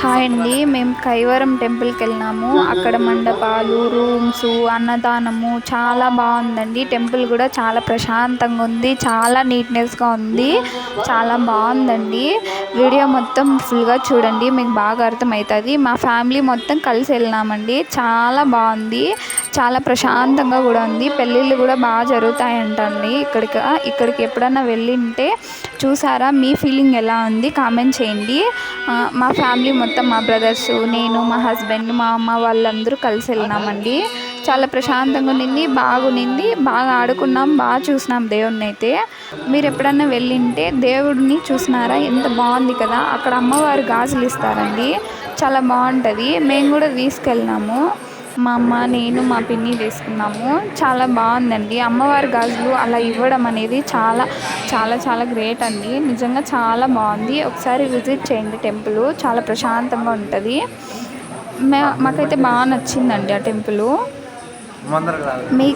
Hi అండి. మేము కైవరం టెంపుల్కి వెళ్ళినాము. అక్కడ మండపాలు, రూమ్స్, అన్నదానము చాలా బాగుందండి. టెంపుల్ కూడా చాలా ప్రశాంతంగా ఉంది, చాలా నీట్నెస్గా ఉంది, చాలా బాగుందండి. వీడియో మొత్తం ఫుల్గా చూడండి, మీకు బాగా అర్థమవుతుంది. మా ఫ్యామిలీ మొత్తం కలిసి వెళ్ళినామండి. చాలా బాగుంది, చాలా ప్రశాంతంగా కూడా ఉంది. పెళ్ళిళ్ళు కూడా బాగా జరుగుతాయంటండి ఇక్కడికి ఎప్పుడన్నా వెళ్ళింటే చూసారా? మీ ఫీలింగ్ ఎలా ఉంది కామెంట్ చేయండి. మా ఫ్యామిలీ మొత్తం, మా బ్రదర్స్, నేను, మా హస్బెండ్, మా అమ్మ వాళ్ళందరూ కలిసి వెళ్ళినామండి. చాలా ప్రశాంతంగా ఉండింది, బాగుండింది, బాగా ఆడుకున్నాం, బాగా చూసినాం దేవుణ్ణి అయితే. మీరు ఎప్పుడన్నా వెళ్ళింటే దేవుడిని చూసినారా? ఎంత బాగుంది కదా. అక్కడ అమ్మవారు గాజులు ఇస్తారండి, చాలా బాగుంటుంది. మేము కూడా తీసుకెళ్ళినాము. మా అమ్మ, నేను, మా పిన్ని తీసుకున్నాము. చాలా బాగుందండి. అమ్మవారి గాజులు అలా ఇవ్వడం అనేది చాలా చాలా చాలా గ్రేట్ అండి. నిజంగా చాలా బాగుంది. ఒకసారి విజిట్ చేయండి టెంపుల్, చాలా ప్రశాంతంగా ఉంటుంది. మాకైతే బాగా నచ్చిందండి ఆ టెంపుల్. మీకు